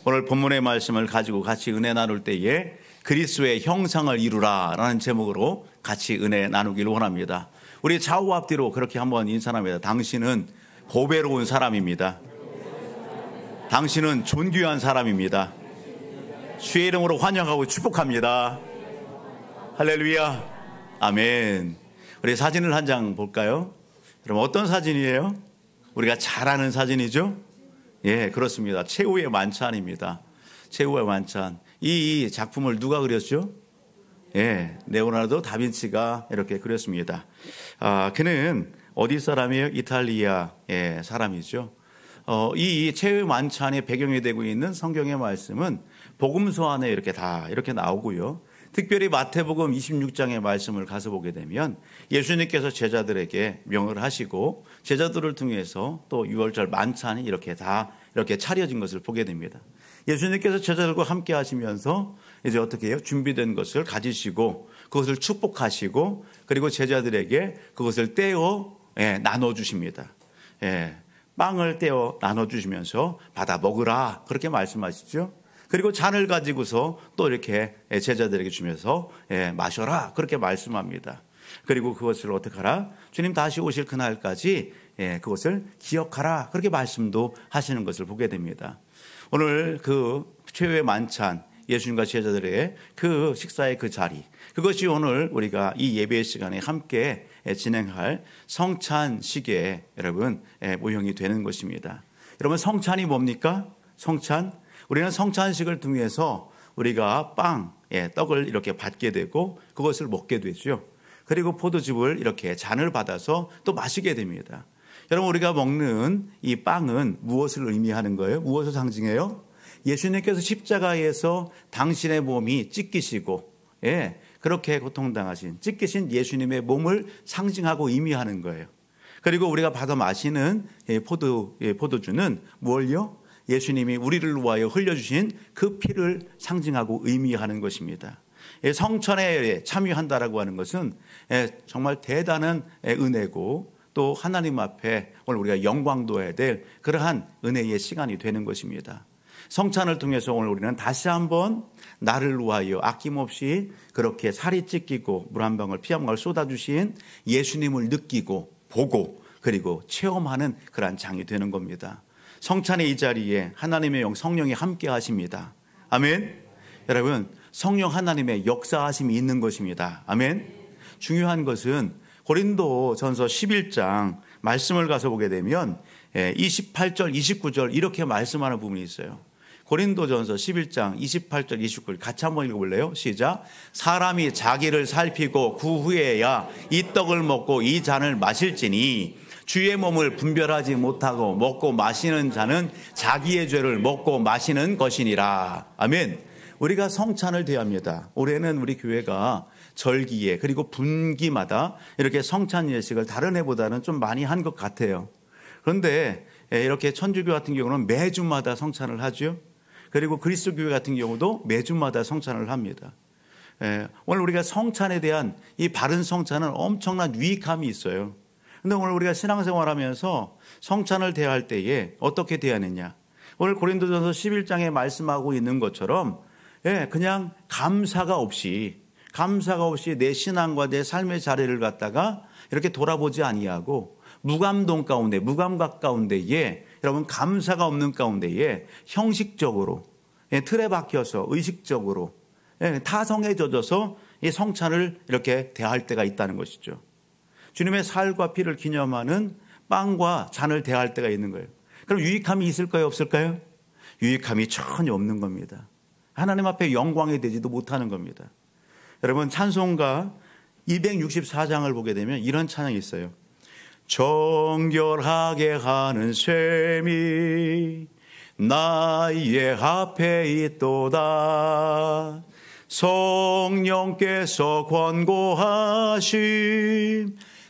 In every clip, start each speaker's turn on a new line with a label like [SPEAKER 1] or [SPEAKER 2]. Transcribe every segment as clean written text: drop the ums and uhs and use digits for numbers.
[SPEAKER 1] 오늘 본문의 말씀을 가지고 같이 은혜 나눌 때에 그리스도의 형상을 이루라 라는 제목으로 같이 은혜 나누기를 원합니다. 우리 좌우 앞뒤로 그렇게 한번 인사합니다. 당신은 보배로운 사람입니다. 당신은 존귀한 사람입니다. 주의 이름으로 환영하고 축복합니다. 할렐루야. 아멘. 우리 사진을 한 장 볼까요? 여러분 어떤 사진이에요? 우리가 잘 아는 사진이죠? 예, 그렇습니다. 최후의 만찬입니다. 최후의 만찬. 이 작품을 누가 그렸죠? 예, 레오나르도 다빈치가 이렇게 그렸습니다. 그는 어디 사람이에요? 이탈리아의 사람이죠. 이 최후의 만찬의 배경이 되고 있는 성경의 말씀은 복음서 안에 이렇게 나오고요. 특별히 마태복음 26장의 말씀을 가서 보게 되면 예수님께서 제자들에게 명을 하시고 제자들을 통해서 또 유월절 만찬이 이렇게 차려진 것을 보게 됩니다. 예수님께서 제자들과 함께 하시면서 이제 어떻게 해요? 준비된 것을 가지시고 그것을 축복하시고 그리고 제자들에게 그것을 떼어 나눠주십니다. 빵을 떼어 나눠주시면서 받아 먹으라 그렇게 말씀하시죠. 그리고 잔을 가지고서 또 이렇게 제자들에게 주면서 마셔라 그렇게 말씀합니다. 그리고 그것을 어떻게 하라? 주님 다시 오실 그날까지 그것을 기억하라 그렇게 말씀도 하시는 것을 보게 됩니다. 오늘 그 최후의 만찬 예수님과 제자들의 그 식사의 그 자리, 그것이 오늘 우리가 이 예배의 시간에 함께 진행할 성찬식의 여러분 모형이 되는 것입니다. 여러분 성찬이 뭡니까? 성찬, 우리는 성찬식을 통해서 우리가 빵, 떡을 이렇게 받게 되고 그것을 먹게 되죠. 그리고 포도즙을 이렇게 잔을 받아서 또 마시게 됩니다. 여러분 우리가 먹는 이 빵은 무엇을 의미하는 거예요? 무엇을 상징해요? 예수님께서 십자가에서 당신의 몸이 찢기시고 그렇게 고통당하신 찢기신 예수님의 몸을 상징하고 의미하는 거예요. 그리고 우리가 받아 마시는 포도주는 뭘요? 예수님이 우리를 위하여 흘려주신 그 피를 상징하고 의미하는 것입니다. 성찬에 참여한다라고 하는 것은 정말 대단한 은혜고 또 하나님 앞에 오늘 우리가 영광도해야 될 그러한 은혜의 시간이 되는 것입니다. 성찬을 통해서 오늘 우리는 다시 한번 나를 위하여 아낌없이 그렇게 살이 찢기고 물 한 방울 피 한 방울 쏟아주신 예수님을 느끼고 보고 그리고 체험하는 그러한 장이 되는 겁니다. 성찬의 이 자리에 하나님의 영 성령이 함께 하십니다. 아멘. 여러분 성령 하나님의 역사하심이 있는 것입니다. 아멘. 중요한 것은 고린도전서 11장 말씀을 가서 보게 되면 28절 29절 이렇게 말씀하는 부분이 있어요. 고린도전서 11장 28절 29절 같이 한번 읽어볼래요? 시작. 사람이 자기를 살피고 그 후에야 이 떡을 먹고 이 잔을 마실지니 주의 몸을 분별하지 못하고 먹고 마시는 자는 자기의 죄를 먹고 마시는 것이니라. 아멘. 우리가 성찬을 대합니다. 올해는 우리 교회가 절기에 그리고 분기마다 이렇게 성찬 예식을 다른 해보다는 좀 많이 한 것 같아요. 그런데 이렇게 천주교 같은 경우는 매주마다 성찬을 하죠. 그리고 그리스도교회 같은 경우도 매주마다 성찬을 합니다. 오늘 우리가 성찬에 대한 이 바른 성찬은 엄청난 유익함이 있어요. 그런데 오늘 우리가 신앙생활하면서 성찬을 대할 때에 어떻게 대하느냐. 오늘 고린도전서 11장에 말씀하고 있는 것처럼 그냥 감사가 없이 내 신앙과 내 삶의 자리를 갖다가 이렇게 돌아보지 아니하고 무감각 가운데에 여러분 감사가 없는 가운데에 형식적으로 틀에 박혀서 의식적으로 타성에 젖어서 이 성찬을 이렇게 대할 때가 있다는 것이죠. 주님의 살과 피를 기념하는 빵과 잔을 대할 때가 있는 거예요. 그럼 유익함이 있을까요? 없을까요? 유익함이 전혀 없는 겁니다. 하나님 앞에 영광이 되지도 못하는 겁니다. 여러분 찬송가 264장을 보게 되면 이런 찬양이 있어요. 정결하게 하는 셈이 나의 앞에 있도다. 성령께서 권고하심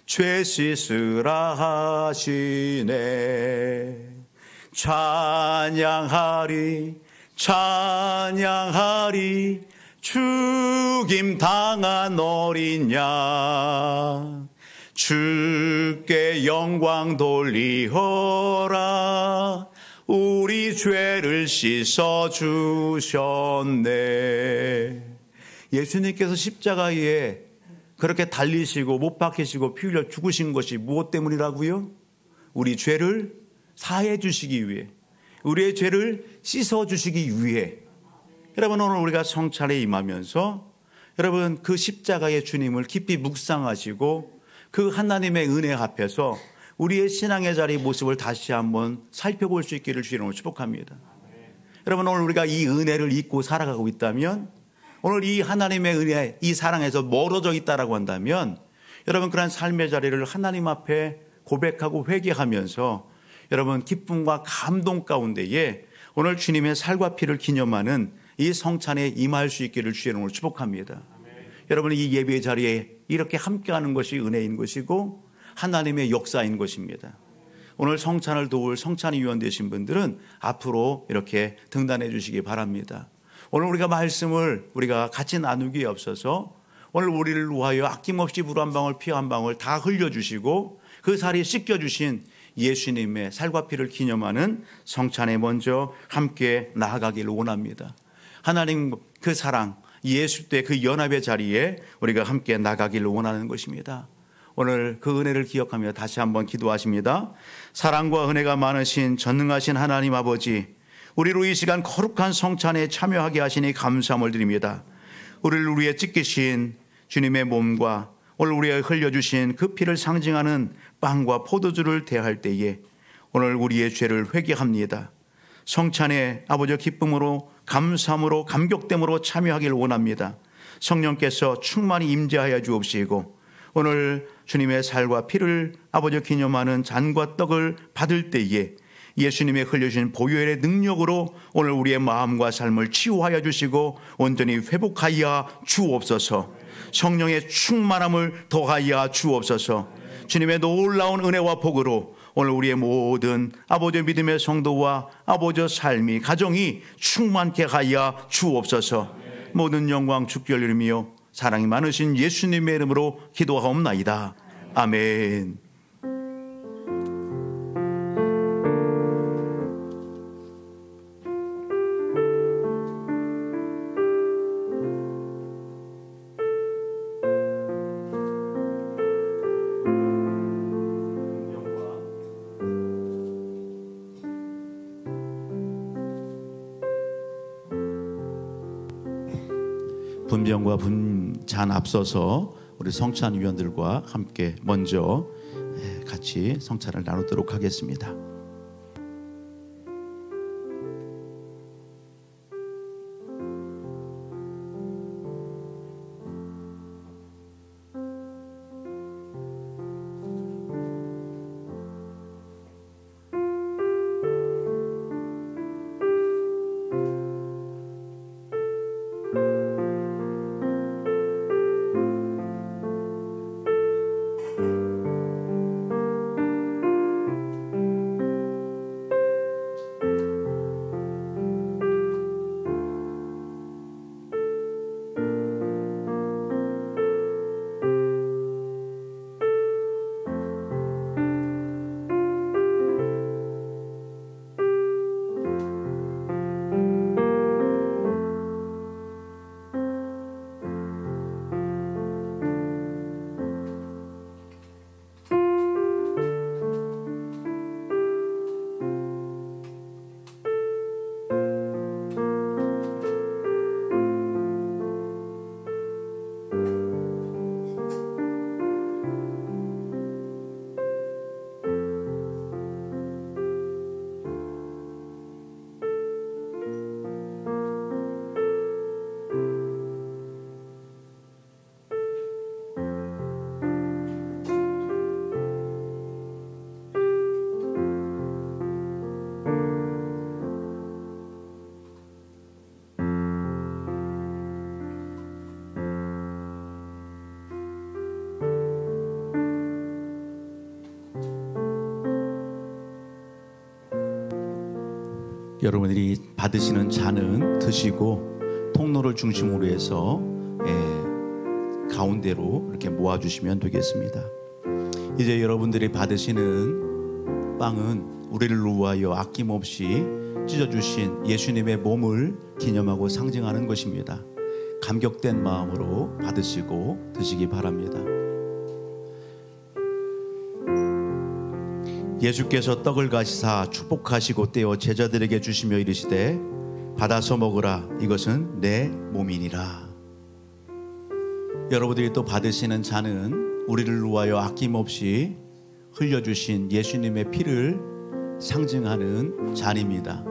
[SPEAKER 1] 죄 씻으라 하시네. 찬양하리 죽임 당한 어린 양 주께 영광 돌리어라. 우리 죄를 씻어주셨네. 예수님께서 십자가에 그렇게 달리시고 못 박히시고 피 흘려 죽으신 것이 무엇 때문이라고요? 우리 죄를 사해 주시기 위해, 우리의 죄를 씻어 주시기 위해. 여러분, 오늘 우리가 성찬에 임하면서 여러분 그 십자가의 주님을 깊이 묵상하시고 그 하나님의 은혜 앞에서 우리의 신앙의 자리 모습을 다시 한번 살펴볼 수 있기를 주님으로 축복합니다. 여러분, 오늘 우리가 이 은혜를 잊고 살아가고 있다면, 오늘 이 하나님의 은혜, 이 사랑에서 멀어져 있다라고 한다면, 여러분 그런 삶의 자리를 하나님 앞에 고백하고 회개하면서 여러분 기쁨과 감동 가운데에 오늘 주님의 살과 피를 기념하는 이 성찬에 임할 수 있기를 주의 이름으로 축복합니다. 여러분, 이 예배 자리에 이렇게 함께하는 것이 은혜인 것이고 하나님의 역사인 것입니다. 오늘 성찬을 도울 성찬위원 되신 분들은 앞으로 이렇게 등단해 주시기 바랍니다. 오늘 우리가 말씀을 우리가 같이 나누기에 앞서서 오늘 우리를 위하여 아낌없이 물 한 방울 피 한 방울 다 흘려주시고 그 살이 씻겨주신 예수님의 살과 피를 기념하는 성찬에 먼저 함께 나아가기를 원합니다. 하나님 그 사랑, 예수 때 그 연합의 자리에 우리가 함께 나가기를 원하는 것입니다. 오늘 그 은혜를 기억하며 다시 한번 기도하십니다. 사랑과 은혜가 많으신 전능하신 하나님 아버지, 우리로 이 시간 거룩한 성찬에 참여하게 하시니 감사함을 드립니다. 우리를 위해 찢기신 주님의 몸과 오늘 우리에 흘려주신 그 피를 상징하는 빵과 포도주를 대할 때에 오늘 우리의 죄를 회개합니다. 성찬에 아버지 기쁨으로 감사함으로 감격됨으로 참여하기를 원합니다. 성령께서 충만히 임재하여 주옵시고 오늘 주님의 살과 피를 아버지 기념하는 잔과 떡을 받을 때에 예수님의 흘려주신 보혈의 능력으로 오늘 우리의 마음과 삶을 치유하여 주시고 온전히 회복하여 주옵소서. 성령의 충만함을 더하여 주옵소서. 주님의 놀라운 은혜와 복으로 오늘 우리의 모든 아버지 믿음의 성도와 아버지 삶이 가정이 충만케 하여 주옵소서. 모든 영광 주께 올리며 사랑이 많으신 예수님의 이름으로 기도하옵나이다. 아멘. 분병과 분잔 앞서서 우리 성찬위원들과 함께 먼저 같이 성찬을 나누도록 하겠습니다. 여러분들이 받으시는 잔은 드시고 통로를 중심으로 해서 가운데로 이렇게 모아주시면 되겠습니다. 이제 여러분들이 받으시는 빵은 우리를 위하여 아낌없이 찢어주신 예수님의 몸을 기념하고 상징하는 것입니다. 감격된 마음으로 받으시고 드시기 바랍니다. 예수께서 떡을 가지사 축복하시고 떼어 제자들에게 주시며 이르시되 받아서 먹으라, 이것은 내 몸이니라. 여러분들이 또 받으시는 잔은 우리를 위하여 아낌없이 흘려주신 예수님의 피를 상징하는 잔입니다.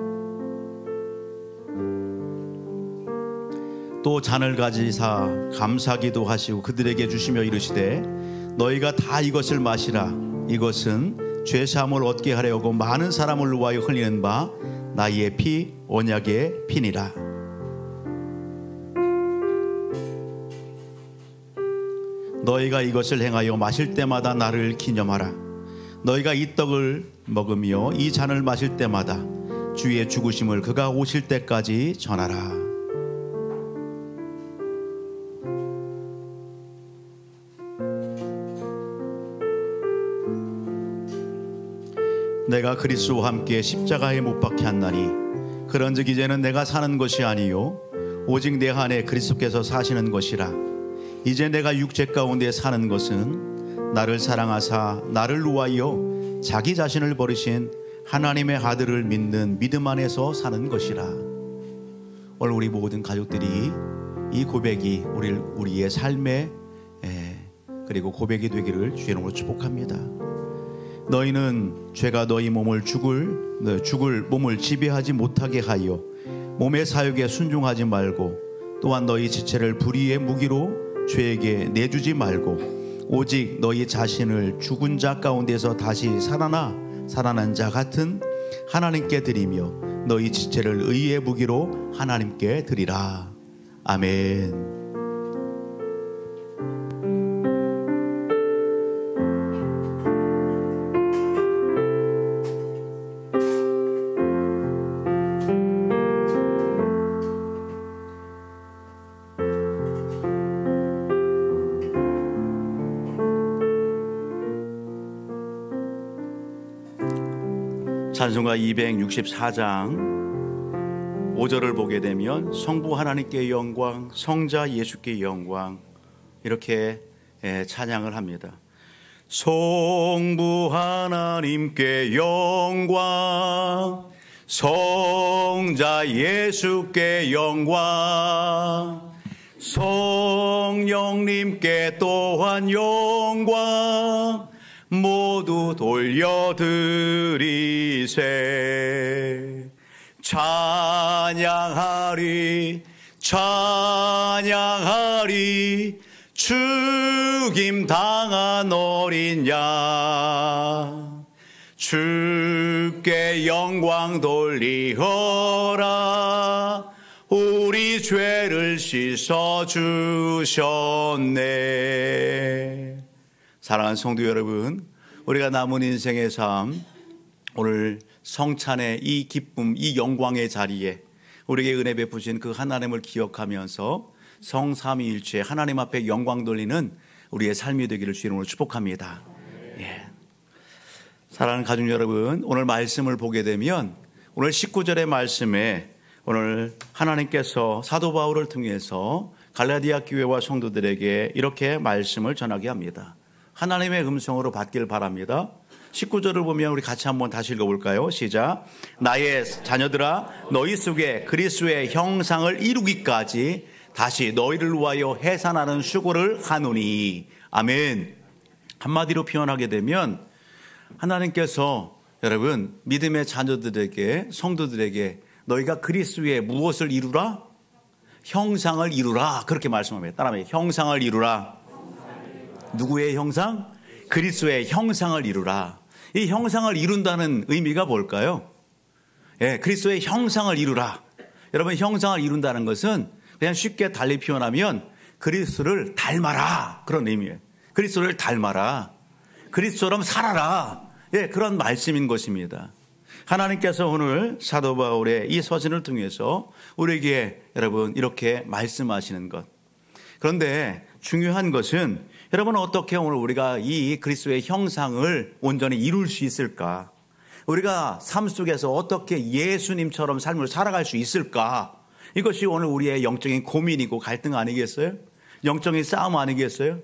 [SPEAKER 1] 또 잔을 가지사 감사기도 하시고 그들에게 주시며 이르시되 너희가 다 이것을 마시라, 이것은 죄사함을 얻게 하려고 많은 사람을 위하여 흘리는 바 나의 피, 언약의 피니라. 너희가 이것을 행하여 마실 때마다 나를 기념하라. 너희가 이 떡을 먹으며 이 잔을 마실 때마다 주의 죽으심을 그가 오실 때까지 전하라. 내가 그리스도와 함께 십자가에 못 박혀 한나니 그런즉 이제는 내가 사는 것이 아니요 오직 내 안에 그리스도께서 사시는 것이라. 이제 내가 육체 가운데 사는 것은 나를 사랑하사 나를 위하여 자기 자신을 버리신 하나님의 아들을 믿는 믿음 안에서 사는 것이라. 오늘 우리 모든 가족들이 이 고백이 우리의 삶의 그리고 고백이 되기를 주의 이름으로 축복합니다. 너희는 죄가 너희 몸을 죽을 몸을 지배하지 못하게 하여 몸의 사욕에 순종하지 말고 또한 너희 지체를 불의의 무기로 죄에게 내주지 말고 오직 너희 자신을 죽은 자 가운데서 다시 살아난 자 같은 하나님께 드리며 너희 지체를 의의 무기로 하나님께 드리라. 아멘. 찬송가 264장 5절을 보게 되면 성부 하나님께 영광, 성자 예수께 영광, 이렇게 찬양을 합니다. 성부 하나님께 영광, 성자 예수께 영광, 성령님께 또한 영광 모두 돌려드리세. 찬양하리 찬양하리 죽임 당한 어린 양 주께 영광 돌리어라. 우리 죄를 씻어주셨네. 사랑하는 성도 여러분, 우리가 남은 인생의 삶, 오늘 성찬의 이 기쁨, 이 영광의 자리에 우리에게 은혜 베푸신 그 하나님을 기억하면서 성삼위일체 하나님 앞에 영광 돌리는 우리의 삶이 되기를 주의 이름으로 축복합니다. 예. 사랑하는 가족 여러분, 오늘 말씀을 보게 되면 오늘 19절의 말씀에 오늘 하나님께서 사도 바울을 통해서 갈라디아 교회와 성도들에게 이렇게 말씀을 전하게 합니다. 하나님의 음성으로 받길 바랍니다. 19절을 보면 우리 같이 한번 다시 읽어볼까요? 시작. 나의 자녀들아, 너희 속에 그리스도의 형상을 이루기까지 다시 너희를 위하여 해산하는 수고를 하노니. 아멘. 한마디로 표현하게 되면 하나님께서 여러분 믿음의 자녀들에게, 성도들에게 너희가 그리스도의 무엇을 이루라? 형상을 이루라. 그렇게 말씀합니다. 따라합니다. 형상을 이루라. 누구의 형상? 그리스도의 형상을 이루라. 이 형상을 이룬다는 의미가 뭘까요? 예, 그리스도의 형상을 이루라. 여러분, 형상을 이룬다는 것은 그냥 쉽게 달리 표현하면 그리스도를 닮아라, 그런 의미예요. 그리스도를 닮아라. 그리스도처럼 살아라. 예, 그런 말씀인 것입니다. 하나님께서 오늘 사도 바울의 이 서신을 통해서 우리에게 여러분 이렇게 말씀하시는 것. 그런데 중요한 것은 여러분 어떻게 오늘 우리가 이 그리스도의 형상을 온전히 이룰 수 있을까? 우리가 삶 속에서 어떻게 예수님처럼 삶을 살아갈 수 있을까? 이것이 오늘 우리의 영적인 고민이고 갈등 아니겠어요? 영적인 싸움 아니겠어요?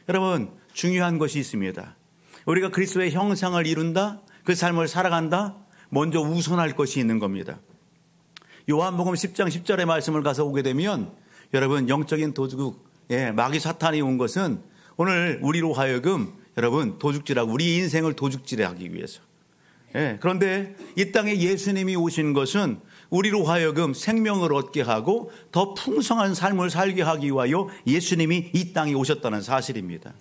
[SPEAKER 1] 여러분, 중요한 것이 있습니다. 우리가 그리스도의 형상을 이룬다, 그 삶을 살아간다, 먼저 우선할 것이 있는 겁니다. 요한복음 10장 10절의 말씀을 가서 오게 되면 여러분, 영적인 도둑, 마귀 사탄이 온 것은 오늘 우리로 하여금 여러분 도둑질하고 우리 인생을 도둑질하기 위해서. 그런데 이 땅에 예수님이 오신 것은 우리로 하여금 생명을 얻게 하고 더 풍성한 삶을 살게 하기 위하여 예수님이 이 땅에 오셨다는 사실입니다.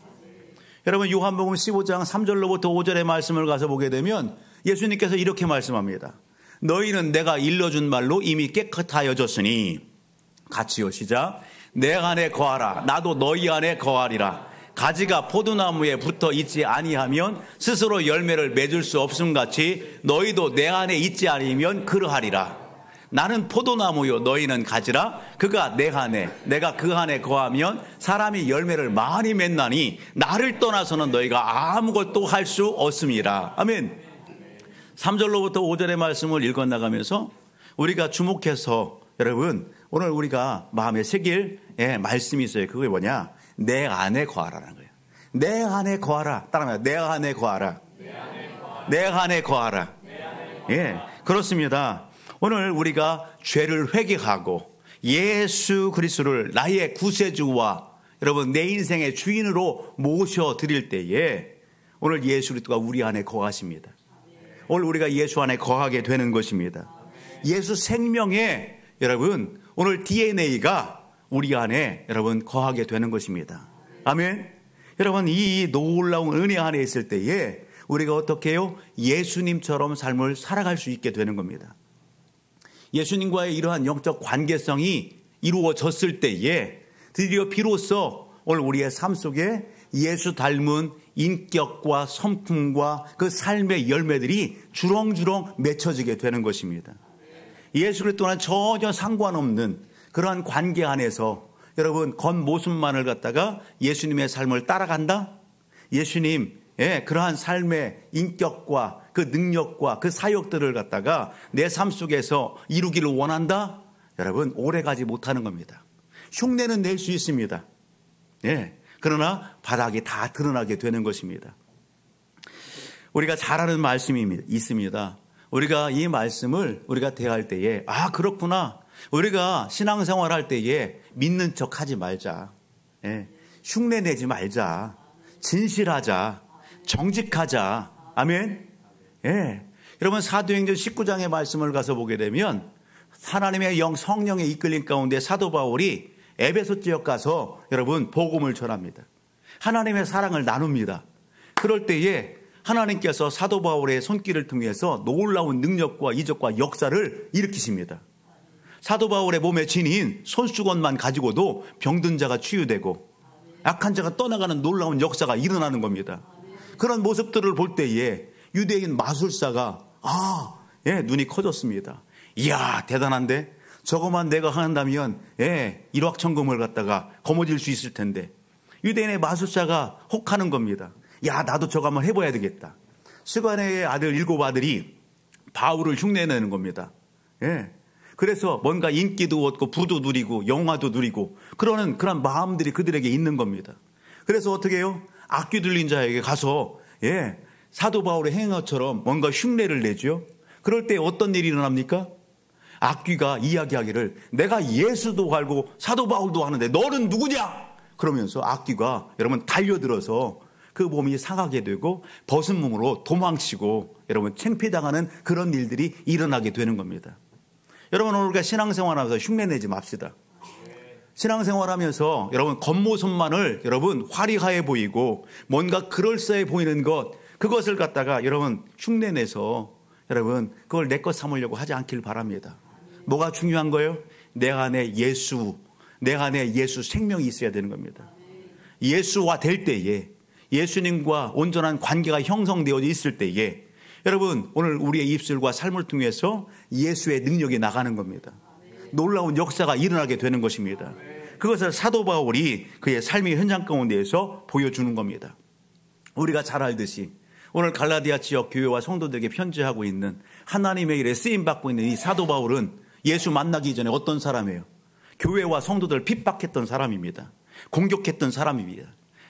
[SPEAKER 1] 여러분, 요한복음 15장 3절로부터 5절의 말씀을 가서 보게 되면 예수님께서 이렇게 말씀합니다. 너희는 내가 일러준 말로 이미 깨끗하여졌으니, 같이요, 시작. 내 안에 거하라. 나도 너희 안에 거하리라. 가지가 포도나무에 붙어 있지 아니하면 스스로 열매를 맺을 수 없음같이 너희도 내 안에 있지 아니면 그러하리라. 나는 포도나무요 너희는 가지라. 그가 내 안에 내가 그 안에 거하면 사람이 열매를 많이 맺나니 나를 떠나서는 너희가 아무것도 할 수 없음이라. 아멘. 3절로부터 5절의 말씀을 읽어나가면서 우리가 주목해서 여러분 오늘 우리가 마음에 새길 말씀이 있어요. 그게 뭐냐? 내 안에 거하라는 거예요. 내 안에 거하라. 따라합니다. 내 안에 거하라. 내 안에 거하라. 그렇습니다. 오늘 우리가 죄를 회개하고 예수 그리스도를 나의 구세주와 여러분 내 인생의 주인으로 모셔드릴 때에 오늘 예수 그리스도가 우리 안에 거하십니다. 오늘 우리가 예수 안에 거하게 되는 것입니다. 예수 생명에 여러분 오늘 DNA가 우리 안에 여러분 거하게 되는 것입니다. 아멘. 여러분 이 놀라운 은혜 안에 있을 때에 우리가 어떻게 해요? 예수님처럼 삶을 살아갈 수 있게 되는 겁니다. 예수님과의 이러한 영적 관계성이 이루어졌을 때에 드디어 비로소 오늘 우리의 삶 속에 예수 닮은 인격과 성품과 그 삶의 열매들이 주렁주렁 맺혀지게 되는 것입니다. 예수 그리스도와는 전혀 상관없는 그러한 관계 안에서 여러분 겉모습만을 갖다가 예수님의 삶을 따라간다? 예수님 그러한 삶의 인격과 그 능력과 그 사역들을 갖다가 내 삶 속에서 이루기를 원한다? 여러분 오래가지 못하는 겁니다. 흉내는 낼 수 있습니다. 그러나 바닥이 다 드러나게 되는 것입니다. 우리가 잘 아는 말씀이 있습니다. 우리가 이 말씀을 우리가 대할 때에 그렇구나. 우리가 신앙생활 할 때에 믿는 척 하지 말자. 흉내 내지 말자. 진실하자. 정직하자. 아멘. 여러분 사도행전 19장의 말씀을 가서 보게 되면 하나님의 성령의 이끌림 가운데 사도 바울이 에베소 지역 가서 여러분 복음을 전합니다. 하나님의 사랑을 나눕니다. 그럴 때에 하나님께서 사도 바울의 손길을 통해서 놀라운 능력과 이적과 역사를 일으키십니다. 사도 바울의 몸에 지닌 손수건만 가지고도 병든 자가 치유되고 악한 자가 떠나가는 놀라운 역사가 일어나는 겁니다. 그런 모습들을 볼 때에 유대인 마술사가 눈이 커졌습니다. 이야 대단한데 저거만 내가 한다면 일확천금을 갖다가 거머쥘 수 있을 텐데 유대인의 마술사가 혹하는 겁니다. 야 나도 저거 한번 해봐야 되겠다. 스가랴의 아들 7 아들이 바울을 흉내내는 겁니다. 그래서 뭔가 인기도 얻고 부도 누리고 영화도 누리고 그런 마음들이 그들에게 있는 겁니다. 그래서 어떻게 해요? 악귀 들린 자에게 가서 사도 바울의 행위처럼 뭔가 흉내를 내죠. 그럴 때 어떤 일이 일어납니까? 악귀가 이야기하기를 내가 예수도 알고 사도 바울도 하는데 너는 누구냐? 그러면서 악귀가 여러분 달려들어서 그 몸이 상하게 되고 벗은 몸으로 도망치고 여러분 창피당하는 그런 일들이 일어나게 되는 겁니다. 여러분 오늘 우리가 신앙생활하면서 흉내내지 맙시다. 신앙생활하면서 여러분 겉모습만을 여러분 화려해 보이고 뭔가 그럴싸해 보이는 그것을 갖다가 여러분 흉내내서 여러분 그걸 내 것 삼으려고 하지 않길 바랍니다. 뭐가 중요한 거예요? 내 안에 예수 생명이 있어야 되는 겁니다. 예수와 될 때에 예수님과 온전한 관계가 형성되어 있을 때에 여러분 오늘 우리의 입술과 삶을 통해서 예수의 능력이 나가는 겁니다. 놀라운 역사가 일어나게 되는 것입니다. 그것을 사도 바울이 그의 삶의 현장 가운데에서 보여주는 겁니다. 우리가 잘 알듯이 오늘 갈라디아 지역 교회와 성도들에게 편지하고 있는 하나님의 일에 쓰임받고 있는 이 사도 바울은 예수 만나기 전에 어떤 사람이에요? 교회와 성도들을 핍박했던 사람입니다. 공격했던 사람입니다.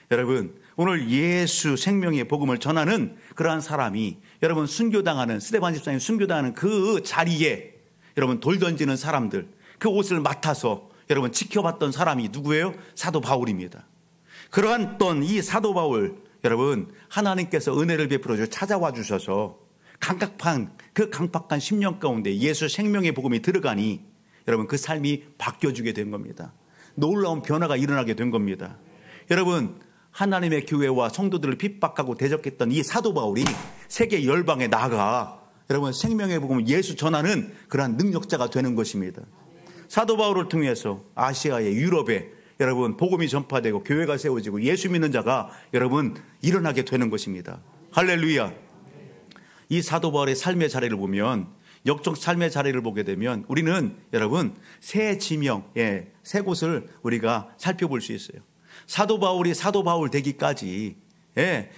[SPEAKER 1] 여러분, 오늘 예수 생명의 복음을 전하는 그러한 사람이 여러분 순교당하는, 스데반 집사님 순교당하는 그 자리에 여러분 돌 던지는 사람들, 그 옷을 맡아서 여러분 지켜봤던 사람이 누구예요? 사도 바울입니다. 그러한 또 이 사도 바울, 여러분 하나님께서 은혜를 베풀어 찾아와 주셔서 강팍한 10년 가운데 예수 생명의 복음이 들어가니 여러분 그 삶이 바뀌어주게 된 겁니다. 놀라운 변화가 일어나게 된 겁니다. 여러분, 하나님의 교회와 성도들을 핍박하고 대적했던 이 사도 바울이 세계 열방에 나가 여러분 생명의 복음을 예수 전하는 그러한 능력자가 되는 것입니다. 사도 바울을 통해서 아시아에, 유럽에 여러분 복음이 전파되고 교회가 세워지고 예수 믿는 자가 여러분 일어나게 되는 것입니다. 할렐루야. 이 사도 바울의 삶의 자리를 보면, 역적 삶의 자리를 보게 되면 우리는 여러분 세 지명, 세 곳을 우리가 살펴볼 수 있어요. 사도 바울이 사도 바울 되기까지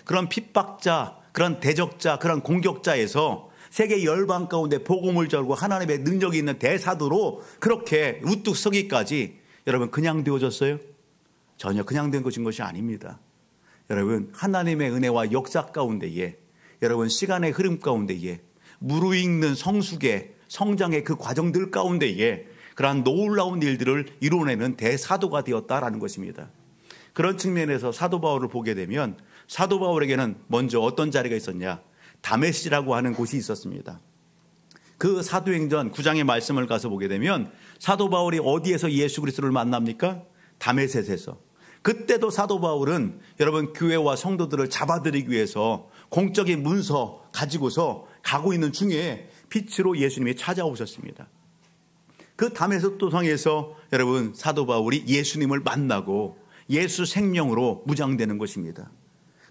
[SPEAKER 1] 그런 핍박자, 그런 대적자, 그런 공격자에서 세계 열방 가운데 복음을 전하고 하나님의 능력이 있는 대사도로 그렇게 우뚝 서기까지 여러분 그냥 되어졌어요? 전혀 그냥 된 것이 아닙니다. 여러분 하나님의 은혜와 역사 가운데에, 여러분 시간의 흐름 가운데에, 무르익는 성숙의 성장의 그 과정들 가운데에 그러한 놀라운 일들을 이뤄내는 대사도가 되었다라는 것입니다. 그런 측면에서 사도 바울을 보게 되면 사도 바울에게는 먼저 어떤 자리가 있었냐? 다메섹이라고 하는 곳이 있었습니다. 그 사도행전 9장의 말씀을 가서 보게 되면 사도 바울이 어디에서 예수 그리스도를 만납니까? 다메섹에서. 그때도 사도 바울은 여러분 교회와 성도들을 잡아들이기 위해서 공적인 문서 가지고서 가고 있는 중에 빛으로 예수님이 찾아오셨습니다. 그 다메섹 도성에서 여러분 사도 바울이 예수님을 만나고 예수 생명으로 무장되는 것입니다.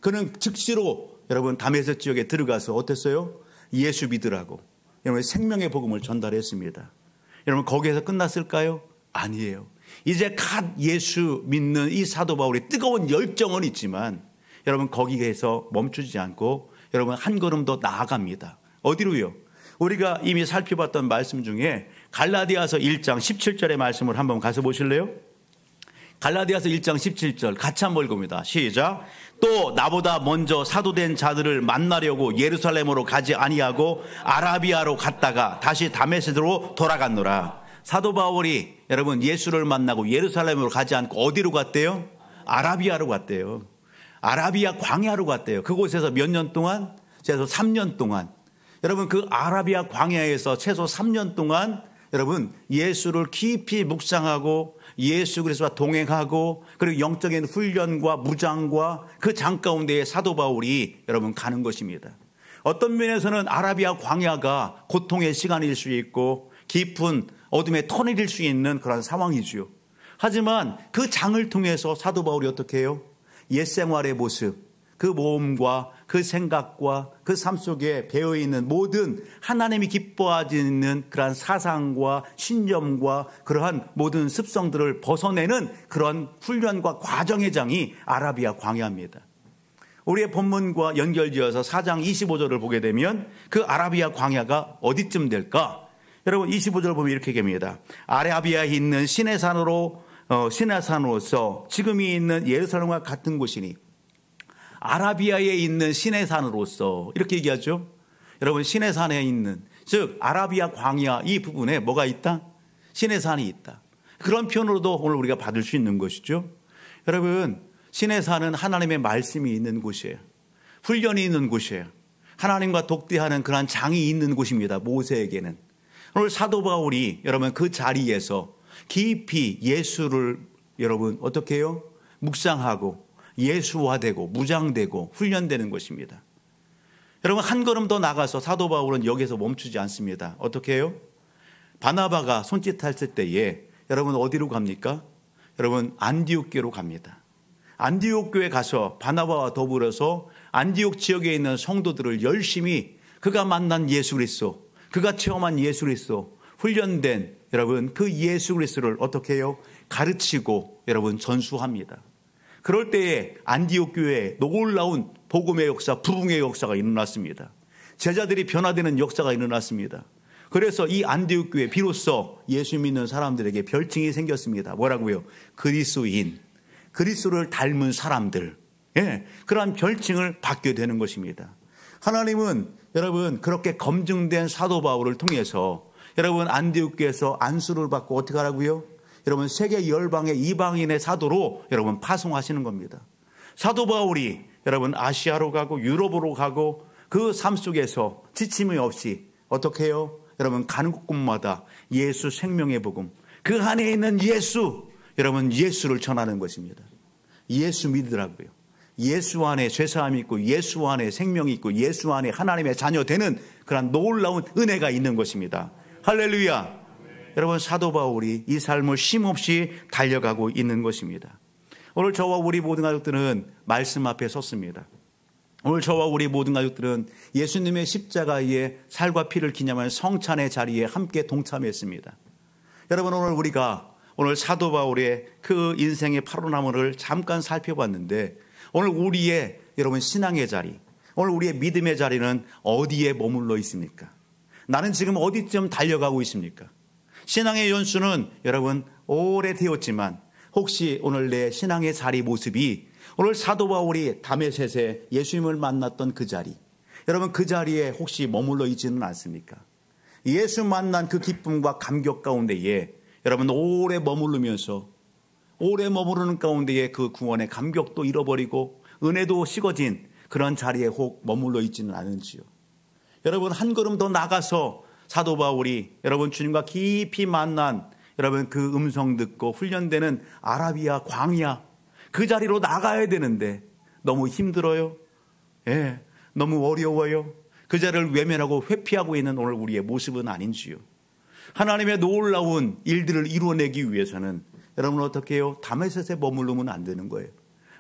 [SPEAKER 1] 그는 즉시로 여러분 다메섹 지역에 들어가서 어땠어요? 예수 믿으라고 여러분 생명의 복음을 전달했습니다. 여러분 거기에서 끝났을까요? 아니에요. 이제 갓 예수 믿는 이 사도 바울이 뜨거운 열정은 있지만 여러분 거기에서 멈추지 않고 여러분 한 걸음 더 나아갑니다. 어디로요? 우리가 이미 살펴봤던 말씀 중에 갈라디아서 1장 17절의 말씀을 한번 가서 보실래요? 갈라디아서 1장 17절 같이 한번 읽어봅니다. 시작. 또 나보다 먼저 사도된 자들을 만나려고 예루살렘으로 가지 아니하고 아라비아로 갔다가 다시 다메섹으로 돌아갔노라. 사도 바울이 여러분 예수를 만나고 예루살렘으로 가지 않고 어디로 갔대요? 아라비아로 갔대요. 아라비아 광야로 갔대요. 그곳에서 몇 년 동안? 최소 3년 동안. 여러분 그 아라비아 광야에서 최소 3년 동안 여러분 예수를 깊이 묵상하고 예수 그리스도와 동행하고 그리고 영적인 훈련과 무장과 그 장 가운데에 사도 바울이 여러분 가는 것입니다. 어떤 면에서는 아라비아 광야가 고통의 시간일 수 있고 깊은 어둠의 터널일 수 있는 그런 상황이죠. 하지만 그 장을 통해서 사도 바울이 어떻게 해요? 옛 생활의 모습, 그 모험과 그 생각과 그 삶 속에 배어있는 모든 하나님이 기뻐하시는 그러한 사상과 신념과 그러한 모든 습성들을 벗어내는 그런 훈련과 과정의 장이 아라비아 광야입니다. 우리의 본문과 연결지어서 4장 25절을 보게 되면 그 아라비아 광야가 어디쯤 될까? 여러분 25절 보면 이렇게 얘기합니다. 아라비아에 있는 시내산으로서 지금이 있는 예루살렘과 같은 곳이니 아라비아에 있는 시내산으로서 이렇게 얘기하죠. 여러분 시내산에 있는 즉 아라비아 광야 이 부분에 뭐가 있다? 시내산이 있다. 그런 표현으로도 오늘 우리가 받을 수 있는 것이죠. 여러분 시내산은 하나님의 말씀이 있는 곳이에요. 훈련이 있는 곳이에요. 하나님과 독대하는 그런 장이 있는 곳입니다. 모세에게는. 오늘 사도 바울이 여러분 그 자리에서 깊이 예수를 여러분 어떻게 해요? 묵상하고 예수화되고 무장되고 훈련되는 것입니다. 여러분 한 걸음 더 나가서 사도 바울은 여기서 멈추지 않습니다. 어떻게 해요? 바나바가 손짓했을 때에 여러분 어디로 갑니까? 여러분 안디옥교로 갑니다. 안디옥교에 가서 바나바와 더불어서 안디옥 지역에 있는 성도들을 열심히 그가 만난 예수 그리스도, 그가 체험한 예수 그리스도, 훈련된 여러분 그 예수 그리스도를 어떻게 해요? 가르치고 여러분 전수합니다. 그럴 때에 안디옥 교회에 놀라운 복음의 역사, 부흥의 역사가 일어났습니다. 제자들이 변화되는 역사가 일어났습니다. 그래서 이 안디옥 교회 비로소 예수 믿는 사람들에게 별칭이 생겼습니다. 뭐라고요? 그리스도인, 그리스도를 닮은 사람들. 그러한 별칭을 받게 되는 것입니다. 하나님은 여러분 그렇게 검증된 사도 바울을 통해서 여러분 안디옥 교회에서 안수를 받고 어떻게 하라고요? 여러분 세계 열방의 이방인의 사도로 여러분 파송하시는 겁니다. 사도 바울이 여러분 아시아로 가고 유럽으로 가고 그 삶 속에서 지침이 없이 어떻게 해요? 여러분 가는 곳마다 예수 생명의 복음, 그 안에 있는 예수, 여러분 예수를 전하는 것입니다. 예수 믿으라고요. 예수 안에 죄사함이 있고 예수 안에 생명이 있고 예수 안에 하나님의 자녀 되는 그런 놀라운 은혜가 있는 것입니다. 할렐루야. 여러분 사도 바울이 이 삶을 쉼없이 달려가고 있는 것입니다. 오늘 저와 우리 모든 가족들은 말씀 앞에 섰습니다. 오늘 저와 우리 모든 가족들은 예수님의 십자가의 살과 피를 기념하는 성찬의 자리에 함께 동참했습니다. 여러분 오늘 사도 바울의 그 인생의 파로나무를 잠깐 살펴봤는데 오늘 우리의 여러분 신앙의 자리, 오늘 우리의 믿음의 자리는 어디에 머물러 있습니까? 나는 지금 어디쯤 달려가고 있습니까? 신앙의 연수는 여러분 오래되었지만 혹시 오늘 내 신앙의 자리 모습이 오늘 사도 바울이 다메섹에 예수님을 만났던 그 자리, 여러분 그 자리에 혹시 머물러 있지는 않습니까? 예수 만난 그 기쁨과 감격 가운데에 여러분 오래 머무르면서 오래 머무르는 가운데에 그 구원의 감격도 잃어버리고 은혜도 식어진 그런 자리에 혹 머물러 있지는 않은지요. 여러분 한 걸음 더 나가서 사도 바울이 여러분 주님과 깊이 만난 여러분 그 음성 듣고 훈련되는 아라비아 광야 그 자리로 나가야 되는데 너무 힘들어요. 너무 어려워요. 그 자리를 외면하고 회피하고 있는 오늘 우리의 모습은 아닌지요. 하나님의 놀라운 일들을 이루어내기 위해서는 여러분 어떻게 해요? 다메섹에 머무르면 안 되는 거예요.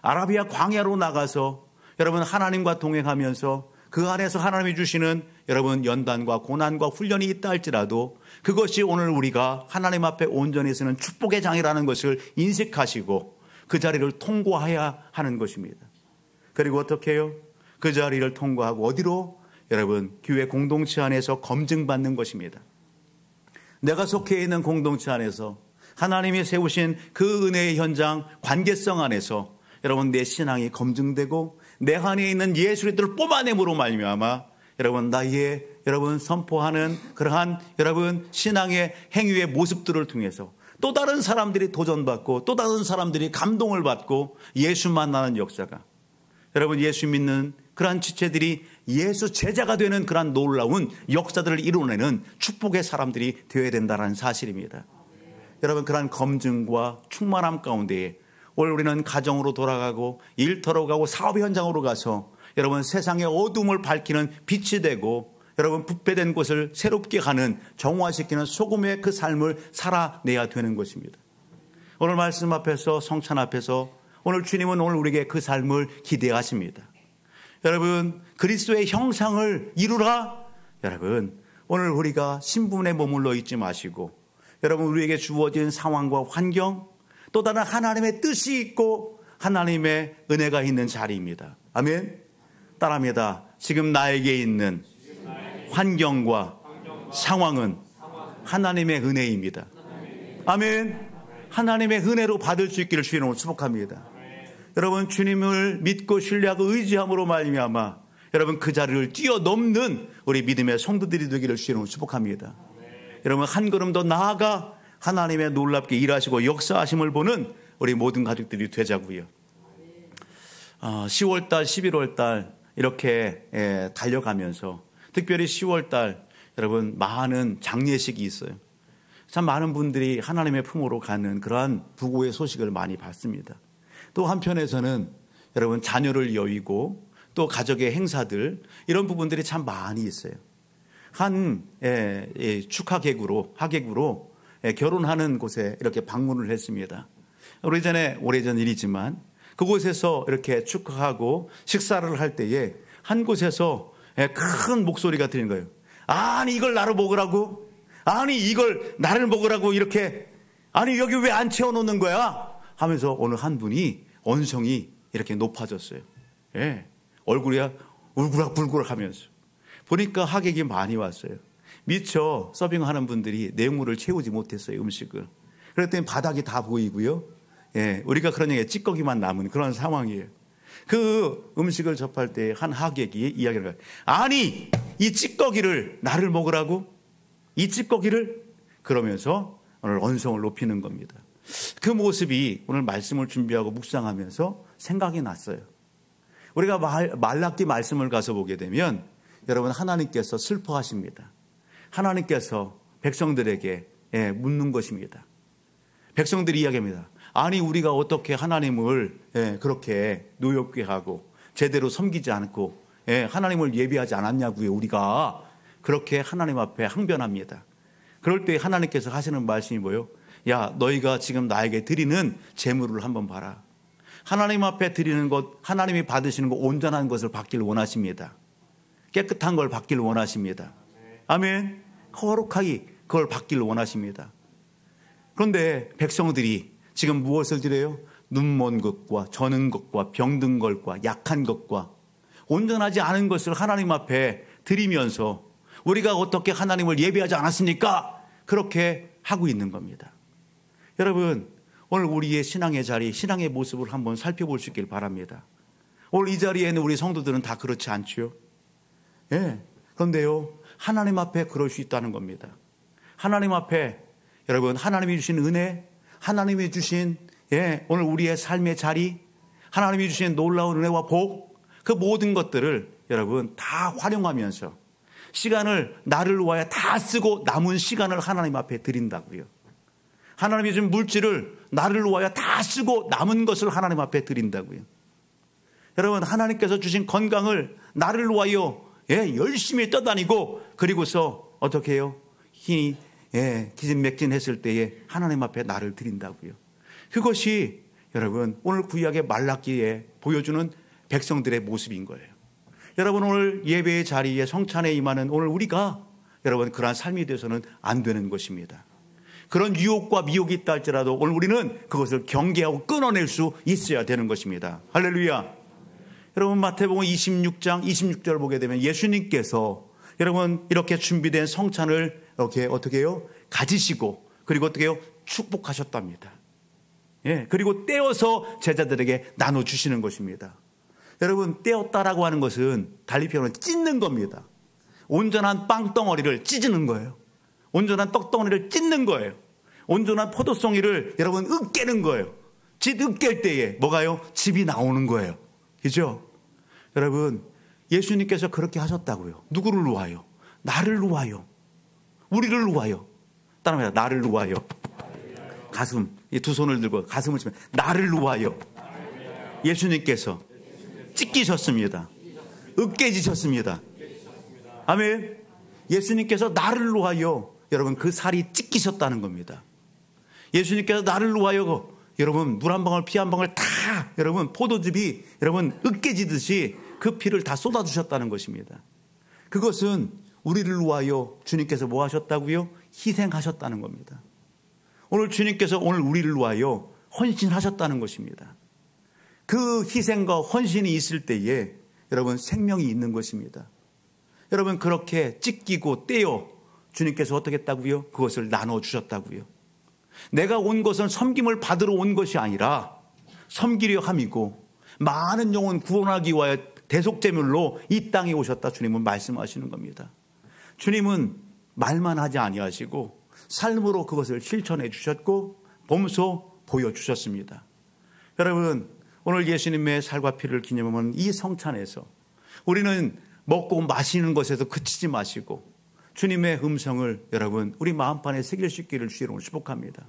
[SPEAKER 1] 아라비아 광야로 나가서 여러분 하나님과 동행하면서 그 안에서 하나님이 주시는 여러분 연단과 고난과 훈련이 있다 할지라도 그것이 오늘 우리가 하나님 앞에 온전히 서는 축복의 장이라는 것을 인식하시고 그 자리를 통과해야 하는 것입니다. 그리고 어떻게 해요? 그 자리를 통과하고 어디로? 여러분 교회 공동체 안에서 검증받는 것입니다. 내가 속해 있는 공동체 안에서 하나님이 세우신 그 은혜의 현장 관계성 안에서 여러분 내 신앙이 검증되고 내 안에 있는 예수 그리스도를 뽑아냄으로 말미암아 여러분 나의 여러분 선포하는 그러한 여러분 신앙의 행위의 모습들을 통해서 또 다른 사람들이 도전받고 또 다른 사람들이 감동을 받고 예수 만나는 역사가 여러분 예수 믿는 그러한 지체들이 예수 제자가 되는 그러한 놀라운 역사들을 이루어내는 축복의 사람들이 되어야 된다는 사실입니다. 여러분 그러한 검증과 충만함 가운데에 오늘 우리는 가정으로 돌아가고 일터로 가고 사업 현장으로 가서 여러분 세상의 어둠을 밝히는 빛이 되고 여러분 부패된 곳을 새롭게 가는 정화시키는 소금의 그 삶을 살아내야 되는 것입니다. 오늘 말씀 앞에서 성찬 앞에서 오늘 주님은 오늘 우리에게 그 삶을 기대하십니다. 여러분 그리스도의 형상을 이루라. 여러분 오늘 우리가 신분에 머물러 있지 마시고 여러분 우리에게 주어진 상황과 환경 또 다른 하나님의 뜻이 있고 하나님의 은혜가 있는 자리입니다. 아멘. 따라합니다. 지금 나에게 있는 환경과 상황은 하나님의 은혜입니다. 아멘. 하나님의 은혜로 받을 수 있기를 주님으로 축복합니다. 여러분 주님을 믿고 신뢰하고 의지함으로 말미암아 여러분 그 자리를 뛰어넘는 우리 믿음의 성도들이 되기를 주님으로 축복합니다. 여러분 한 걸음 더 나아가 하나님의 놀랍게 일하시고 역사하심을 보는 우리 모든 가족들이 되자고요. 10월달 11월달 이렇게 달려가면서 특별히 10월달 여러분 많은 장례식이 있어요. 참 많은 분들이 하나님의 품으로 가는 그러한 부고의 소식을 많이 받습니다. 또 한편에서는 여러분 자녀를 여의고 또 가족의 행사들 이런 부분들이 참 많이 있어요. 한 축하 하객으로 결혼하는 곳에 이렇게 방문을 했습니다. 오래전 일이지만 그곳에서 이렇게 축하하고 식사를 할 때에 한 곳에서 큰 목소리가 들리는 거예요. 아니 이걸 나를 먹으라고? 아니 이걸 나를 먹으라고 이렇게 아니 여기 왜 안 채워놓는 거야? 하면서 어느 한 분이 언성이 이렇게 높아졌어요. 예. 얼굴이 울그락불그락 하면서. 보니까 하객이 많이 왔어요. 미처 서빙하는 분들이 내용물을 채우지 못했어요, 음식을. 그랬더니 바닥이 다 보이고요. 예. 우리가 그런 얘기에 찌꺼기만 남은 그런 상황이에요. 그 음식을 접할 때 한 하객이 이야기를 해요. 아니, 이 찌꺼기를 나를 먹으라고? 이 찌꺼기를? 그러면서 오늘 언성을 높이는 겁니다. 그 모습이 오늘 말씀을 준비하고 묵상하면서 생각이 났어요. 우리가 말라기 말씀을 가서 보게 되면 여러분 하나님께서 슬퍼하십니다. 하나님께서 백성들에게 묻는 것입니다. 백성들이 이야기합니다. 아니 우리가 어떻게 하나님을 그렇게 노엽게 하고 제대로 섬기지 않고 하나님을 예비하지 않았냐고요. 우리가 그렇게 하나님 앞에 항변합니다. 그럴 때 하나님께서 하시는 말씀이 뭐예요? 야, 너희가 지금 나에게 드리는 재물을 한번 봐라. 하나님 앞에 드리는 것, 하나님이 받으시는 것, 온전한 것을 받기를 원하십니다. 깨끗한 걸 받기를 원하십니다. 아멘. 거룩하게 그걸 받기를 원하십니다. 그런데 백성들이 지금 무엇을 드려요? 눈먼 것과 저는 것과 병든 것과 약한 것과 온전하지 않은 것을 하나님 앞에 드리면서 우리가 어떻게 하나님을 예배하지 않았습니까? 그렇게 하고 있는 겁니다. 여러분, 오늘 우리의 신앙의 자리, 신앙의 모습을 한번 살펴볼 수 있길 바랍니다. 오늘 이 자리에 있는 우리 성도들은 다 그렇지 않지요? 예. 그런데요, 하나님 앞에 그럴 수 있다는 겁니다. 하나님 앞에 여러분, 하나님이 주신 은혜, 하나님이 주신 오늘 우리의 삶의 자리, 하나님이 주신 놀라운 은혜와 복, 그 모든 것들을 여러분 다 활용하면서 시간을 나를 위하여 다 쓰고 남은 시간을 하나님 앞에 드린다고요. 하나님이 주신 물질을 나를 위하여 다 쓰고 남은 것을 하나님 앞에 드린다고요. 여러분 하나님께서 주신 건강을 나를 위하여 열심히 떠다니고 그리고서 어떻게 해요? 기진맥진했을 때에 하나님 앞에 나를 드린다고요. 그것이 여러분 오늘 구약의 말라기에 보여주는 백성들의 모습인 거예요. 여러분 오늘 예배의 자리에 성찬에 임하는 오늘 우리가 여러분 그러한 삶이 되어서는 안 되는 것입니다. 그런 유혹과 미혹이 있다 할지라도 오늘 우리는 그것을 경계하고 끊어낼 수 있어야 되는 것입니다. 할렐루야. 여러분 마태복음 26장 26절 보게 되면 예수님께서 여러분 이렇게 준비된 성찬을 이렇게 어떻게 해요? 가지시고 그리고 어떻게 해요? 축복하셨답니다. 그리고 떼어서 제자들에게 나눠주시는 것입니다. 여러분 떼었다라고 하는 것은 달리 표현은 찢는 겁니다. 온전한 빵덩어리를 찢는 거예요. 온전한 떡덩어리를 찢는 거예요. 온전한 포도송이를 여러분 으깨는 거예요. 집 으깰 때에 뭐가요? 집이 나오는 거예요. 그죠? 여러분 예수님께서 그렇게 하셨다고요. 누구를 위하여? 나를 위하여. 우리를 위하여. 따라합니다. 나를 위하여. 가슴, 이 두 손을 들고 가슴을 치면 나를 위하여. 예수님께서 찢기셨습니다. 으깨지셨습니다. 아멘. 예수님께서 나를 위하여 여러분 그 살이 찢기셨다는 겁니다. 예수님께서 나를 위하여 여러분 물 한 방울 피 한 방울 다 여러분 포도즙이 여러분 으깨지듯이 그 피를 다 쏟아주셨다는 것입니다. 그것은 우리를 위하여 주님께서 뭐 하셨다고요? 희생하셨다는 겁니다. 오늘 주님께서 오늘 우리를 위하여 헌신하셨다는 것입니다. 그 희생과 헌신이 있을 때에 여러분 생명이 있는 것입니다. 여러분 그렇게 찢기고 떼어 주님께서 어떻게 했다고요? 그것을 나눠주셨다고요. 내가 온 것은 섬김을 받으러 온 것이 아니라 섬기려 함이고 많은 영혼 구원하기 위하여 대속제물로 이 땅에 오셨다 주님은 말씀하시는 겁니다. 주님은 말만 하지 아니하시고 삶으로 그것을 실천해 주셨고 몸소 보여주셨습니다. 여러분 오늘 예수님의 살과 피를 기념하는 이 성찬에서 우리는 먹고 마시는 것에서 그치지 마시고 주님의 음성을 여러분 우리 마음판에 새길 수 있기를 주님으로 축복합니다.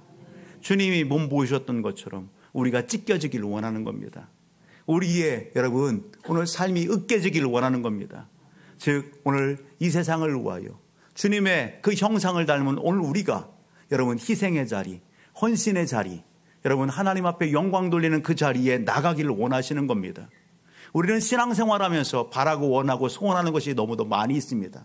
[SPEAKER 1] 주님이 몸 보이셨던 것처럼 우리가 찢겨지기를 원하는 겁니다. 우리의 여러분 오늘 삶이 으깨지기를 원하는 겁니다. 즉 오늘 이 세상을 위하여 주님의 그 형상을 닮은 오늘 우리가 여러분 희생의 자리, 헌신의 자리, 여러분 하나님 앞에 영광 돌리는 그 자리에 나가기를 원하시는 겁니다. 우리는 신앙생활하면서 바라고 원하고 소원하는 것이 너무도 많이 있습니다.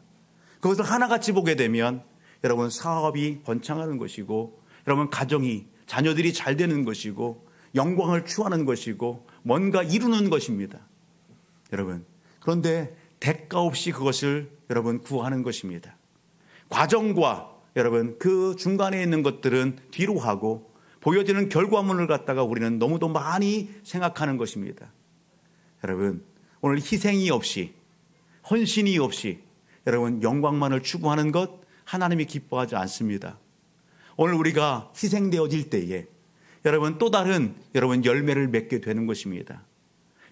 [SPEAKER 1] 그것을 하나같이 보게 되면 여러분 사업이 번창하는 것이고 여러분 가정이 자녀들이 잘 되는 것이고 영광을 추구하는 것이고 뭔가 이루는 것입니다. 여러분, 그런데 대가 없이 그것을 여러분 구하는 것입니다. 과정과 여러분 그 중간에 있는 것들은 뒤로 하고 보여지는 결과물을 갖다가 우리는 너무도 많이 생각하는 것입니다. 여러분, 오늘 희생이 없이 헌신이 없이 여러분 영광만을 추구하는 것 하나님이 기뻐하지 않습니다. 오늘 우리가 희생되어질 때에 여러분 또 다른 여러분 열매를 맺게 되는 것입니다.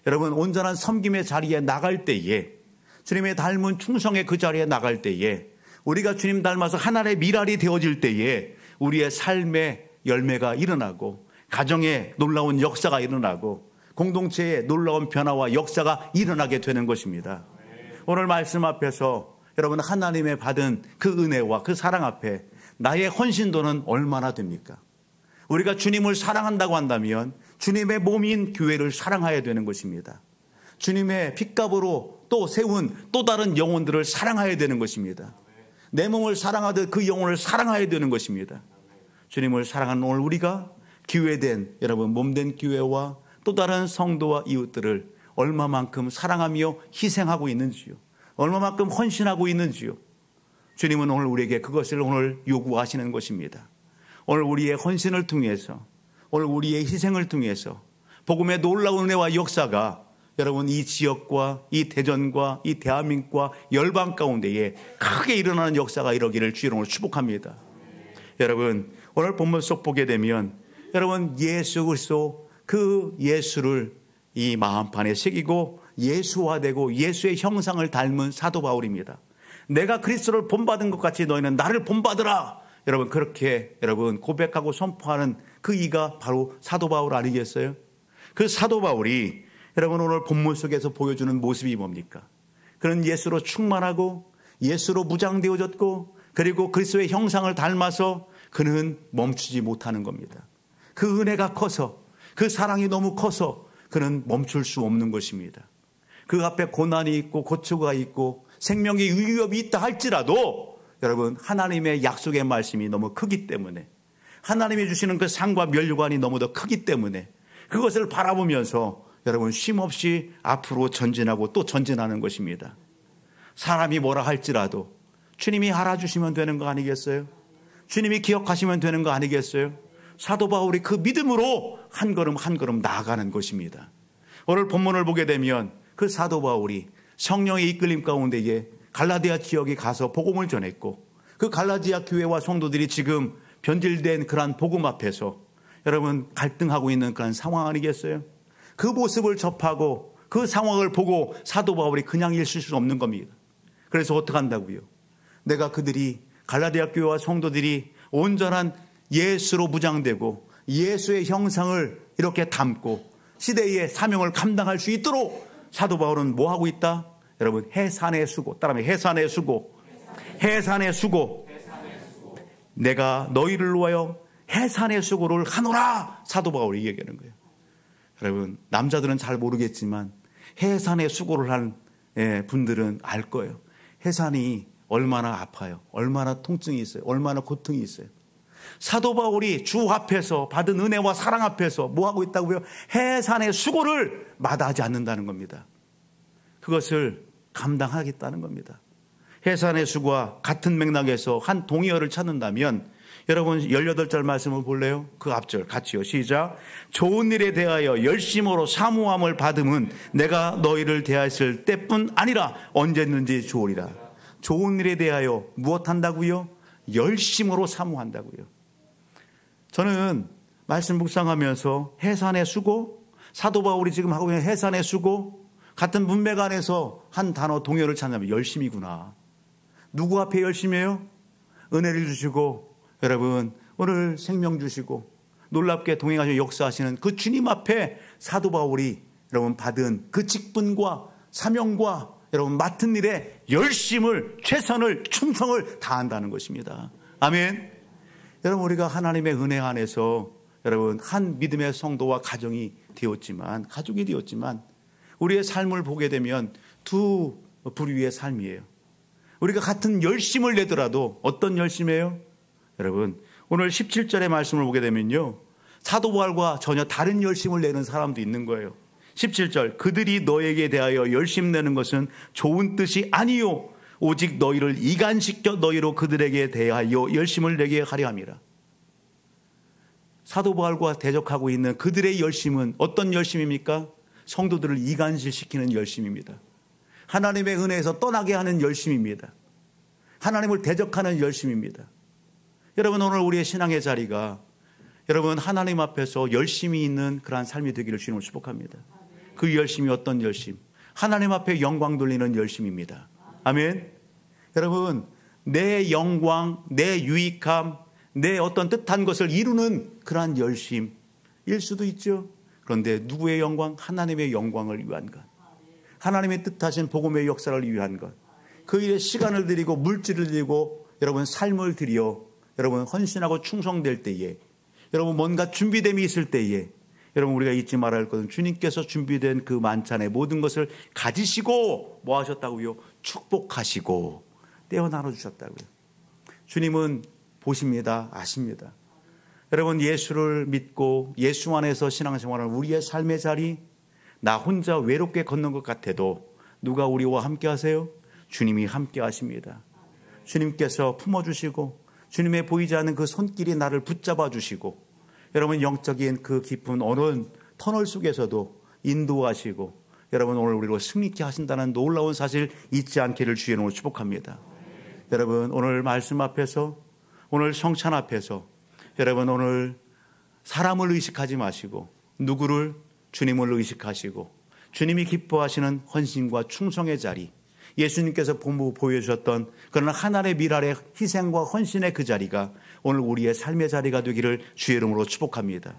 [SPEAKER 1] 여러분 온전한 섬김의 자리에 나갈 때에 주님의 닮은 충성의 그 자리에 나갈 때에 우리가 주님 닮아서 하나님의 미랄이 되어질 때에 우리의 삶의 열매가 일어나고 가정에 놀라운 역사가 일어나고 공동체에 놀라운 변화와 역사가 일어나게 되는 것입니다. 오늘 말씀 앞에서 여러분 하나님의 받은 그 은혜와 그 사랑 앞에 나의 헌신도는 얼마나 됩니까? 우리가 주님을 사랑한다고 한다면 주님의 몸인 교회를 사랑해야 되는 것입니다. 주님의 핏값으로 또 세운 또 다른 영혼들을 사랑해야 되는 것입니다. 내 몸을 사랑하듯 그 영혼을 사랑해야 되는 것입니다. 주님을 사랑하는 오늘 우리가 기회된 여러분 몸된 교회와 또 다른 성도와 이웃들을 얼마만큼 사랑하며 희생하고 있는지요. 얼마만큼 헌신하고 있는지요. 주님은 오늘 우리에게 그것을 오늘 요구하시는 것입니다. 오늘 우리의 헌신을 통해서 오늘 우리의 희생을 통해서 복음의 놀라운 은혜와 역사가 여러분 이 지역과 이 대전과 이 대한민국과 열방 가운데에 크게 일어나는 역사가 이러기를 주의 이름으로 축복합니다. 여러분 오늘 본문 속 보게 되면 여러분 예수 그리스도 그 예수를 이 마음판에 새기고 예수화되고 예수의 형상을 닮은 사도 바울입니다. 내가 그리스도를 본받은 것 같이 너희는 나를 본받으라. 여러분 그렇게 여러분 고백하고 선포하는 그 이가 바로 사도 바울 아니겠어요? 그 사도 바울이 여러분 오늘 본문 속에서 보여주는 모습이 뭡니까? 그는 예수로 충만하고 예수로 무장되어졌고 그리고 그리스도의 형상을 닮아서 그는 멈추지 못하는 겁니다. 그 은혜가 커서 그 사랑이 너무 커서 그는 멈출 수 없는 것입니다. 그 앞에 고난이 있고 고초가 있고 생명의 위협이 있다 할지라도 여러분 하나님의 약속의 말씀이 너무 크기 때문에 하나님이 주시는 그 상과 면류관이 너무도 크기 때문에 그것을 바라보면서 여러분 쉼없이 앞으로 전진하고 또 전진하는 것입니다. 사람이 뭐라 할지라도 주님이 알아주시면 되는 거 아니겠어요? 주님이 기억하시면 되는 거 아니겠어요? 사도 바울이 그 믿음으로 한 걸음 한 걸음 나아가는 것입니다. 오늘 본문을 보게 되면 그 사도 바울이 성령의 이끌림 가운데에 갈라디아 지역에 가서 복음을 전했고 그 갈라디아 교회와 성도들이 지금 변질된 그러한 복음 앞에서 여러분 갈등하고 있는 그런 상황 아니겠어요? 그 모습을 접하고 그 상황을 보고 사도 바울이 그냥 있을 수 없는 겁니다. 그래서 어떻게 한다고요? 내가 그들이 갈라디아 교회와 성도들이 온전한 예수로 무장되고 예수의 형상을 이렇게 담고 시대의 사명을 감당할 수 있도록 사도 바울은 뭐 하고 있다? 여러분 해산의 수고, 따라하면 해산의 수고, 해산의 수고. 내가 너희를 위하여 해산의 수고를 하노라. 사도 바울이 얘기하는 거예요. 여러분 남자들은 잘 모르겠지만 해산의 수고를 한 분들은 알 거예요. 해산이 얼마나 아파요. 얼마나 통증이 있어요. 얼마나 고통이 있어요. 사도 바울이 주 앞에서 받은 은혜와 사랑 앞에서 뭐 하고 있다고요? 해산의 수고를 마다하지 않는다는 겁니다. 그것을 감당하겠다는 겁니다. 해산의 수고와 같은 맥락에서 한 동의어를 찾는다면 여러분 18절 말씀을 볼래요? 그 앞절 같이요. 시작. 좋은 일에 대하여 열심으로 사모함을 받음은 내가 너희를 대하였을 때뿐 아니라 언제든지 좋으리라. 좋은 일에 대하여 무엇 한다고요? 열심으로 사모한다고요. 저는 말씀 묵상하면서 해산의 수고, 사도 바울이 지금 하고 있는 해산의 수고, 같은 문맥 안에서 한 단어 동요를 찾는다면 열심이구나. 누구 앞에 열심이에요? 은혜를 주시고 여러분 오늘 생명 주시고 놀랍게 동행하시고 역사하시는 그 주님 앞에 사도 바울이 여러분 받은 그 직분과 사명과 여러분 맡은 일에 열심을 최선을 충성을 다한다는 것입니다. 아멘. 여러분 우리가 하나님의 은혜 안에서 여러분 한 믿음의 성도와 가족이 되었지만 우리의 삶을 보게 되면 두 부류의 삶이에요. 우리가 같은 열심을 내더라도 어떤 열심이에요? 여러분 오늘 17절의 말씀을 보게 되면요 사도 바울과 전혀 다른 열심을 내는 사람도 있는 거예요. 17절, 그들이 너에게 대하여 열심 내는 것은 좋은 뜻이 아니요 오직 너희를 이간시켜 너희로 그들에게 대하여 열심을 내게 하려 함이라. 사도 바울과 대적하고 있는 그들의 열심은 어떤 열심입니까? 성도들을 이간시키는 열심입니다. 하나님의 은혜에서 떠나게 하는 열심입니다. 하나님을 대적하는 열심입니다. 여러분, 오늘 우리의 신앙의 자리가 여러분 하나님 앞에서 열심히 있는 그러한 삶이 되기를 주님을 축복합니다. 그 열심이 어떤 열심? 하나님 앞에 영광 돌리는 열심입니다. 아멘. 여러분, 내 영광, 내 유익함, 내 어떤 뜻한 것을 이루는 그러한 열심일 수도 있죠. 그런데 누구의 영광? 하나님의 영광을 위한 것, 하나님의 뜻하신 복음의 역사를 위한 것, 그 일에 시간을 들이고 물질을 들이고 여러분 삶을 들여 여러분 헌신하고 충성될 때에, 여러분 뭔가 준비됨이 있을 때에 여러분 우리가 잊지 말아야 할 것은 주님께서 준비된 그 만찬의 모든 것을 가지시고 뭐 하셨다고요? 축복하시고 떼어 나눠주셨다고요. 주님은 보십니다. 아십니다. 여러분, 예수를 믿고 예수 안에서 신앙생활하는 우리의 삶의 자리, 나 혼자 외롭게 걷는 것 같아도 누가 우리와 함께 하세요? 주님이 함께 하십니다. 주님께서 품어주시고 주님의 보이지 않는 그 손길이 나를 붙잡아 주시고 여러분 영적인 그 깊은 어느 터널 속에서도 인도하시고 여러분 오늘 우리로 승리케 하신다는 놀라운 사실 잊지 않기를 주의 이름으로 축복합니다. 여러분, 오늘 말씀 앞에서, 오늘 성찬 앞에서 여러분 오늘 사람을 의식하지 마시고 누구를? 주님을 의식하시고 주님이 기뻐하시는 헌신과 충성의 자리, 예수님께서 보여주셨던 그런 하나님의 미랄의 희생과 헌신의 그 자리가 오늘 우리의 삶의 자리가 되기를 주의 이름으로 축복합니다.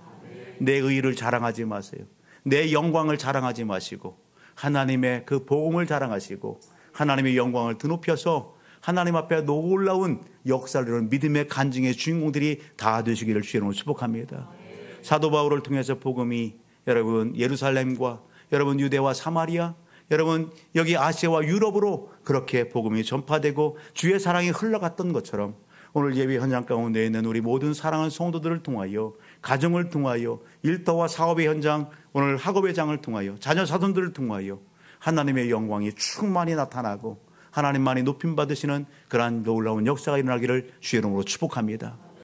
[SPEAKER 1] 내 의의를 자랑하지 마세요. 내 영광을 자랑하지 마시고 하나님의 그 복음을 자랑하시고 하나님의 영광을 드높여서 하나님 앞에 놀라운 역사를 이루는 믿음의 간증의 주인공들이 다 되시기를 주의 이름으로 축복합니다. 사도 바울을 통해서 복음이 여러분 예루살렘과 여러분 유대와 사마리아, 여러분 여기 아시아와 유럽으로 그렇게 복음이 전파되고 주의 사랑이 흘러갔던 것처럼 오늘 예배 현장 가운데 있는 우리 모든 사랑하는 성도들을 통하여, 가정을 통하여, 일터와 사업의 현장, 오늘 학업의 장을 통하여, 자녀 자손들을 통하여 하나님의 영광이 충만히 나타나고 하나님만이 높임 받으시는 그러한 놀라운 역사가 일어나기를 주의 이름으로 축복합니다.